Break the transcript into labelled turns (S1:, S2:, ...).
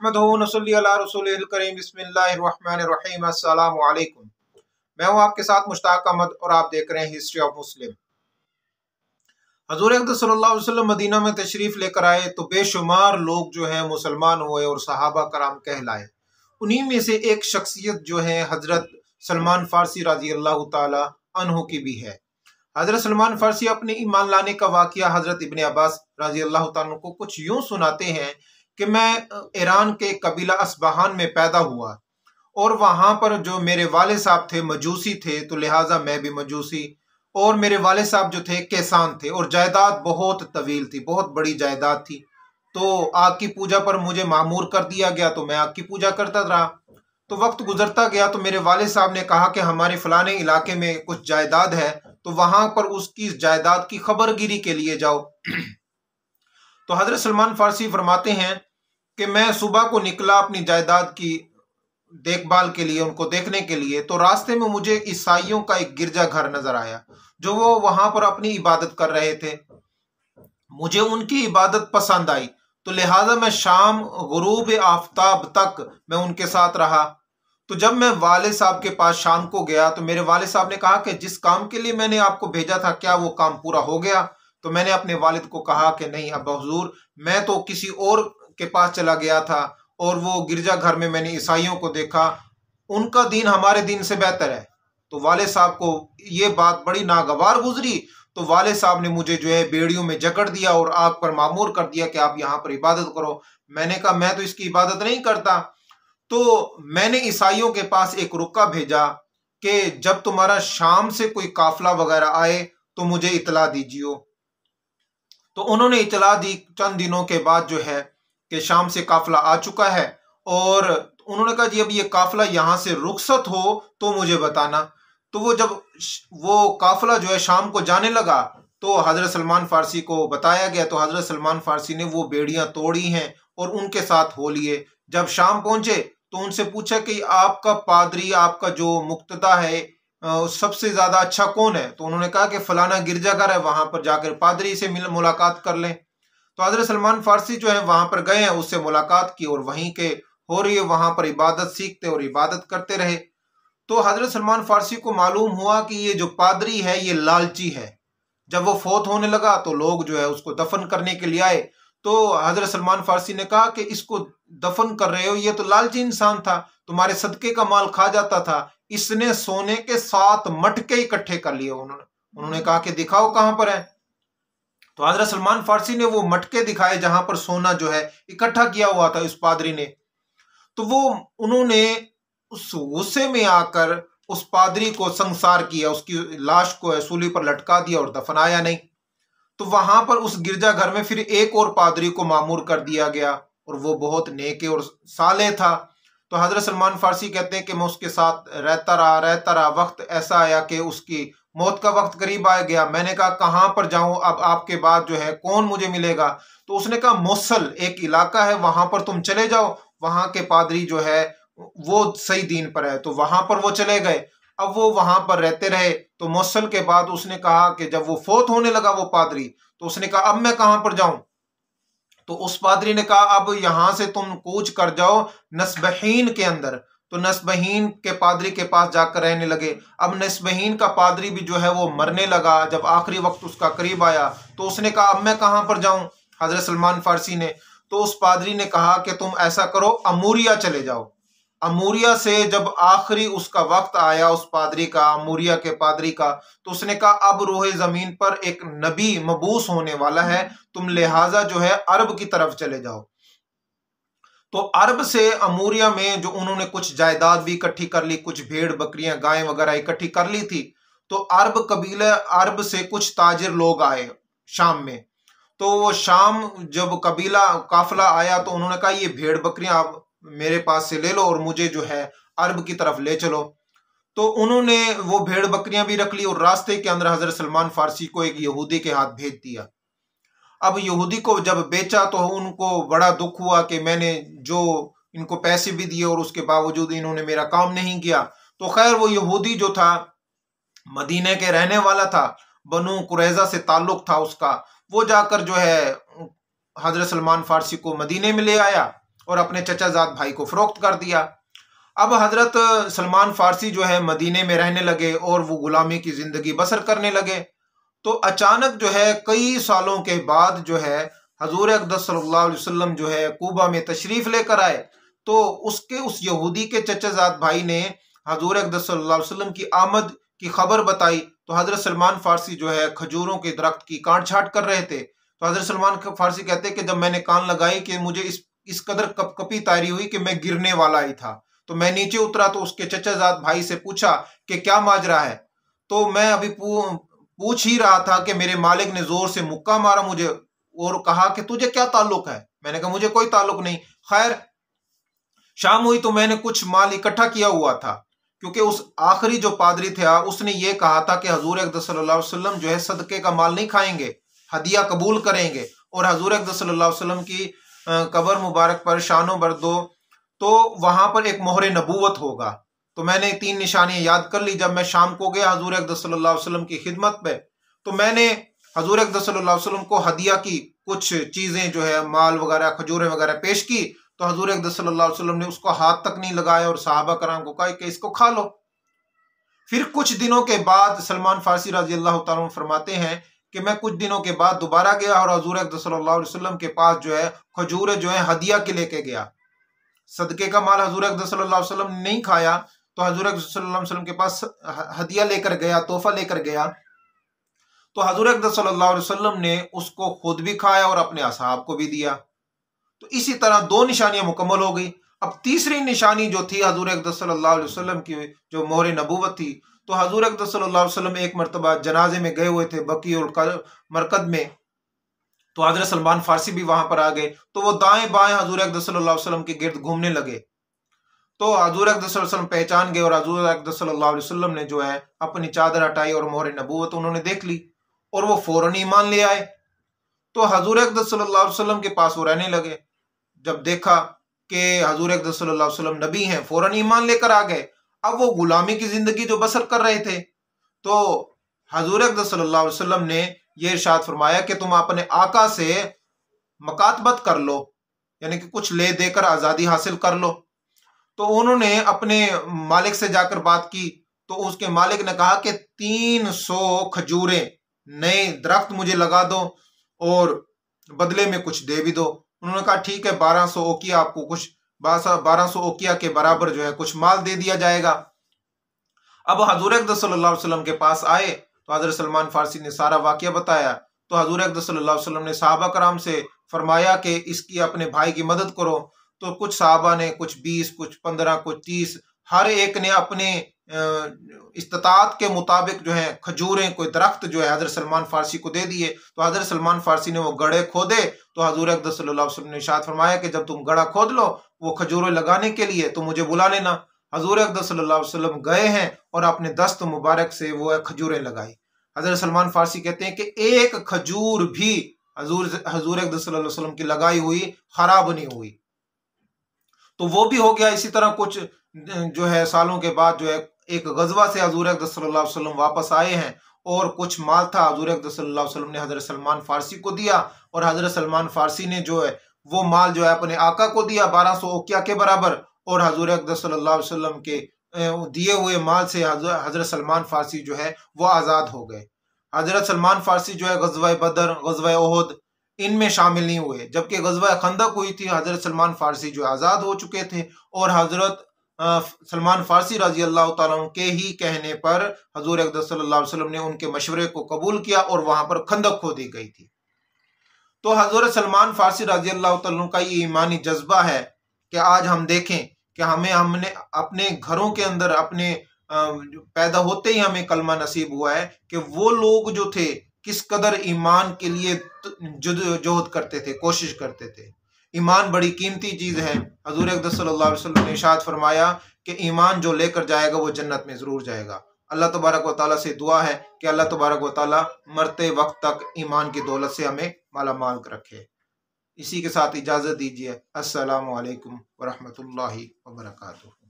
S1: नहमदुहु नसल्ली अला रसूलिल करीम बिस्मिल्लाहिर्रहमानिर्रहीम अस्सलामु अलैकुम। मैं हूं आपके साथ मुश्ताक अहमद और आप देख रहे हैं हिस्ट्री ऑफ मुस्लिम। हजूर अक़दस सल्लल्लाहु अलैहि वसल्लम मदीना में तशरीफ लेकर आए तो बेशुमार लोग जो है मुसलमान हुए और सहाबा कराम कहलाए। उन्हीं में से एक शख्सियत जो है हजरत सलमान फारसी रजी अल्लाह ताला अन्हु की भी है। हजरत सलमान फारसी अपने ईमान लाने का वाक़या हजरत इब्ने अब्बास रजी अल्लाह ताला को कुछ यूं सुनाते हैं कि मैं ईरान के कबीला असबहान में पैदा हुआ और वहां पर जो मेरे वाले साहब थे मजूसी थे, तो लिहाजा मैं भी मजूसी, और मेरे वाले साहब जो थे केसान थे और जायदाद बहुत तवील थी, बहुत बड़ी जायदाद थी। तो आग की पूजा पर मुझे मामूर कर दिया गया, तो मैं आग की पूजा करता रहा। तो वक्त गुजरता गया तो मेरे वाले साहब ने कहा कि हमारे फलाने इलाके में कुछ जायदाद है, तो वहां पर उसकी जायदाद की खबरगिरी के लिए जाओ। तो हजरत सलमान फारसी फरमाते हैं कि मैं सुबह को निकला अपनी जायदाद की देखभाल के लिए, उनको देखने के लिए। तो रास्ते में मुझे ईसाइयों का एक गिरजा घर नजर आया जो वो वहां पर अपनी इबादत कर रहे थे। मुझे उनकी इबादत पसंद आई, तो लिहाजा मैं शाम गुरूब आफ्ताब तक मैं उनके साथ रहा। तो जब मैं वाले साहब के पास शाम को गया तो मेरे वाले साहब ने कहा कि जिस काम के लिए मैंने आपको भेजा था क्या वो काम पूरा हो गया? तो मैंने अपने वालिद को कहा कि नहीं अब हुजूर, मैं तो किसी और के पास चला गया था और वो गिरजा घर में मैंने ईसाइयों को देखा, उनका दीन हमारे दीन से बेहतर है। तो वाले साहब को ये बात बड़ी नागवार गुजरी, तो वाले साहब ने मुझे जो है बेड़ियों में जकड़ दिया और आग पर मामूर कर दिया कि आप यहाँ पर इबादत करो। मैंने कहा मैं तो इसकी इबादत नहीं करता। तो मैंने ईसाइयों के पास एक रुका भेजा कि जब तुम्हारा शाम से कोई काफिला वगैरह आए तो मुझे इतला दीजिए। तो उन्होंने इतला दी चंद दिनों के बाद जो है कि शाम से काफिला आ चुका है, और उन्होंने कहा जी अब ये काफिला यहाँ से रुखसत हो तो मुझे बताना। तो वो जब वो काफिला जो है शाम को जाने लगा तो हजरत सलमान फारसी को बताया गया, तो हजरत सलमान फारसी ने वो बेड़ियां तोड़ी हैं और उनके साथ हो लिए। जब शाम पहुंचे तो उनसे पूछा कि आपका पादरी, आपका जो मुक्तदा है, सबसे ज्यादा अच्छा कौन है? तो उन्होंने कहा कि फलाना गिरजाघर है, वहां पर जाकर पादरी से मुलाकात कर लें। तो हजरत सलमान फारसी जो है वहां पर गए हैं, उससे मुलाकात की और वहीं के हो रही है, वहां पर इबादत सीखते और इबादत करते रहे। तो हजरत सलमान फारसी को मालूम हुआ कि ये जो पादरी है ये लालची है। जब वो फौत होने लगा तो लोग जो है उसको दफन करने के लिए आए। तो हजरत सलमान फारसी ने कहा कि इसको दफन कर रहे हो, ये तो लालची इंसान था, तुम्हारे सदके का माल खा जाता था। इसने सोने के 7 मटके इकट्ठे कर लिए। उन्होंने कहा कि दिखाओ कहां पर है। तो हजरत सलमान फारसी ने वो मटके दिखाए जहां पर सोना जो है इकट्ठा किया हुआ था उस पादरी ने। तो वो उन्होंने उस गुस्से में आकर उस पादरी को संसार किया, उसकी लाश को सूली पर लटका दिया और दफनाया नहीं। तो वहां पर उस गिरजाघर में फिर एक और पादरी को मामूर कर दिया गया और वो बहुत नेके और साले था। तो हजरत सलमान फारसी कहते हैं कि मैं उसके साथ रहता रहा। वक्त ऐसा आया कि उसकी मौत का वक्त करीब आ गया। मैंने कहा कहां पर जाऊं, अब आपके बाद जो है कौन मुझे मिलेगा? तो उसने कहा मोसल एक इलाका है, वहां पर तुम चले जाओ, वहां के पादरी जो है वो सही दीन पर है। तो वहां पर वो चले गए। अब वो वहां पर रहते रहे। तो मोसल के बाद उसने कहा कि जब वो फौत होने लगा वो पादरी, तो उसने कहा अब मैं कहां पर जाऊं? तो उस पादरी ने कहा अब यहां से तुम कूच कर जाओ नस्बहीन के अंदर। तो नस्बहीन के पादरी के पास जाकर रहने लगे। अब नस्बहीन का पादरी भी जो है वो मरने लगा। जब आखिरी वक्त उसका करीब आया तो उसने कहा अब मैं कहां पर जाऊं? हजरत सलमान फारसी ने, तो उस पादरी ने कहा कि तुम ऐसा करो अमूरिया चले जाओ। अमूरिया से जब आखिरी उसका वक्त आया उस पादरी का, अमूरिया के पादरी का, तो उसने कहा अब रूहे जमीन पर एक नबी मबूस होने वाला है, तुम लिहाजा जो है अरब की तरफ चले जाओ। तो अरब से अमूरिया में जो उन्होंने कुछ जायदाद भी इकट्ठी कर ली, कुछ भेड़ बकरियां गायें वगैरह इकट्ठी कर ली थी। तो अरब कबीले, अरब से कुछ ताजिर लोग आए शाम में। तो वो शाम जब कबीला काफिला आया तो उन्होंने कहा ये भेड़ बकरियां आप मेरे पास से ले लो और मुझे जो है अरब की तरफ ले चलो। तो उन्होंने वो भेड़ बकरियां भी रख ली और रास्ते के अंदर हजरत सलमान फारसी को एक यहूदी के हाथ भेज दिया। अब यहूदी को जब बेचा तो उनको बड़ा दुख हुआ कि मैंने जो इनको पैसे भी दिए और उसके बावजूद इन्होंने मेरा काम नहीं किया। तो खैर वो यहूदी जो था मदीने के रहने वाला था, बनु कुरैजा से ताल्लुक था उसका, वो जाकर जो है हजरत सलमान फारसी को मदीने में ले आया और अपने चचाजाद भाई को फरोख्त कर दिया। अब हजरत सलमान फारसी जो है मदीने में रहने लगे और वो गुलामी की जिंदगी बसर करने लगे। तो अचानक जो है कई सालों के बाद जो है हजूर अक़दस सल्लल्लाहु अलैहि वसल्लम जो है कूबा में तशरीफ लेकर आए। तो उसके उस यहूदी के चचाजाद भाई ने हजूर अक़दस सल्लल्लाहु अलैहि वसल्लम की आमद की खबर बताई। तो हजरत सलमान फारसी जो है खजूरों के दरख्त की काट छाट कर रहे थे। तो हजरत सलमान फारसी कहते हैं कि जब मैंने कान लगाई कि मुझे इस कदर कपकपी तारी हुई कि मैं गिरने वाला ही था। तो मैं नीचे उतरा तो उसके चचाजाद भाई से पूछा कि क्या माजरा है। तो मैं अभी पूछ ही रहा था कि मेरे मालिक ने जोर से मुक्का मारा मुझे और कहा कि तुझे क्या ताल्लुक है। मैंने कहा मुझे कोई ताल्लुक नहीं। खैर शाम हुई तो मैंने कुछ माल इकट्ठा किया हुआ था, क्योंकि उस आखिरी जो पादरी था उसने ये कहा था कि हजूर अक़दस सल्लल्लाहु अलैहि वसल्लम जो है सदके का माल नहीं खाएंगे, हदिया कबूल करेंगे और हजूर अक़दस सल्लल्लाहु अलैहि वसल्लम की कब्र मुबारक पर शानो बरदो तो वहां पर एक मोहर नबूवत होगा। तो मैंने 3 निशानियां याद कर ली। जब मैं शाम को गया हजूर अक़दस सल्लल्लाहु अलैहि वसल्लम की खिदमत पे, तो मैंने हजूर अक़दस सल्लल्लाहु अलैहि वसल्लम को हदिया की कुछ चीजें जो है माल वगैरह खजूरें वगैरह पेश की। तो हजूर अक़दस सल्लल्लाहु अलैहि वसल्लम ने उसको हाथ तक नहीं लगाया और सहाबा कराम को कहा कि इसको खा लो। फिर कुछ दिनों के बाद सलमान फारसी रजी अल्लाह तआला अन्हु फरमाते हैं कि मैं कुछ दिनों के बाद दोबारा गया और हजूर अक़दस सल्लल्लाहु अलैहि वसल्लम के पास जो है खजूरें जो है हदिया के लेके गया। सदके का माल हजूर अक़दस सल्लल्लाहु अलैहि वसल्लम ने नहीं खाया, तो हजूर अक़दस सल्लल्लाहु अलैहि वसल्लम के पास हदिया लेकर गया, तोहफा लेकर गया। तो हजूर अक़दस सल्लल्लाहु अलैहि वसल्लम ने उसको खुद भी खाया और अपने असहाब को भी दिया। तो इसी तरह 2 निशानियां मुकम्मल हो गई। अब तीसरी निशानी जो थी हजूर अक़दस सल्लल्लाहु अलैहि वसल्लम की जो मोहर नबूवत थी, तो हजूर अक़दस सल्लल्लाहु अलैहि वसल्लम एक मरतबा जनाजे में गए हुए थे बकी और मरकद में। तो हजरत सलमान फारसी भी वहां पर आ गए। तो वो दाएं बाएं हजूर अक़दस सल्लल्लाहु अलैहि वसल्लम के गिर्द घूमने लगे। तो हजूर अक़दस सल्लल्लाहु अलैहि वसल्लम पहचान गए और हजूर अक़दस सल्लल्लाहु अलैहि वसल्लम ने जो है अपनी चादर हटाई और मोहर नबूवत उन्होंने देख ली और वो फौरन ईमान ले आए। तो हजूर अक़दस सल्लल्लाहु अलैहि वसल्लम के पास वो रहने लगे। जब देखा कि हजूर अक़दस सल्लल्लाहु अलैहि वसल्लम नबी हैं, फौरन ईमान लेकर आ गए। अब वो गुलामी की जिंदगी जो बसर कर रहे थे, तो हजूर अक़दस सल्लल्लाहु अलैहि वसल्लम ने ये इरशाद फरमाया कि तुम अपने आका से मकातबत कर लो, यानी कि कुछ ले देकर आज़ादी हासिल कर लो। तो उन्होंने अपने मालिक से जाकर बात की। तो उसके मालिक ने कहा कि 300 खजूरें नए दरख्त मुझे लगा दो और बदले में कुछ दे भी दो। उन्होंने कहा ठीक है, 1200 ओकिया आपको कुछ 1200 ओकिया के बराबर जो है कुछ माल दे दिया जाएगा। अब हजूर अक़दस सल्लल्लाहु अलैहि वसल्लम के पास आए तो हजरत सलमान फारसी ने सारा वाकया बताया। तो हजूर अक़दस सल्लल्लाहु अलैहि वसल्लम ने सहाबा कराम से फरमाया कि इसकी अपने भाई की मदद करो। तो कुछ सहाबा ने कुछ 20, कुछ 15, कुछ 30, हर एक ने अपने इस्तात के मुताबिक जो है खजूरें कोई दरख्त जो है हजरत सलमान फारसी को दे दिए। तो हजरत सलमान फारसी ने वो गड़े खोदे। तो हजूर अक़दस सल्लल्लाहु अलैहि वसल्लम ने इरशाद फरमाया कि जब तुम गड़ा खोद लो वो खजूरें लगाने के लिए तो मुझे बुला लेना। हजूर अक़दस सल्लल्लाहु अलैहि वसल्लम गए हैं और अपने दस्त मुबारक से वो खजूरें लगाई। हजरत सलमान फारसी कहते हैं कि एक खजूर भी हजूर अक़दस सल्लल्लाहु अलैहि वसल्लम की लगाई हुई खराब नहीं हुई। तो वो भी हो गया। इसी तरह कुछ जो है सालों के बाद जो है एक गजवा से हजूर अक़दस सल्लल्लाहु अलैहि वसल्लम वापस आए हैं और कुछ माल था हजूर अक़दस सल्लल्लाहु अलैहि वसल्लम ने हजरत सलमान फारसी को दिया और हजरत सलमान फारसी ने जो है वो माल जो है अपने आका को दिया 1200 ओकिया के बराबर। और हजूर अक़दस सल्लल्लाहु अलैहि वसल्लम के दिए हुए माल से हजरत सलमान फारसी जो है वो आज़ाद हो गए। हजरत सलमान फारसी जो है गज़वा बदर, गज़वा ओहद इनमें शामिल नहीं हुए, जबकि गज़वा खंदक हुई थी हजरत सलमान फारसी जो आज़ाद हो चुके थे और हजरत सलमान फारसी रजी अल्लाह तआला अन्हु के ही कहने पर हजूर अक़दस सल्लल्लाहु अलैहि वसल्लम ने उनके मशवरे को कबूल किया और वहां पर खंदक खोदी गई थी। तो हजरत सलमान फारसी रजी अल्लाह तआला अन्हु का ये ईमानी जज्बा है कि आज हम देखें कि हमने अपने घरों के अंदर अपने पैदा होते ही हमें कलमा नसीब हुआ है कि वो लोग जो थे किस कदर ईमान के लिए जद्दोजहद करते थे, कोशिश करते थे। ईमान बड़ी कीमती चीज़ है। हजूर अक़दस सल्लल्लाहु अलैहि वसल्लम ने इरशाद फरमाया कि ईमान जो लेकर जाएगा वो जन्नत में ज़रूर जाएगा। अल्लाह तबारक व तआला से दुआ है कि अल्लाह तबारक व तआला मरते वक्त तक ईमान की दौलत से हमें माला माल रखे। इसी के साथ इजाज़त दीजिए। अस्सलामु अलैकुम व रहमतुल्लाहि व बरकातुहू।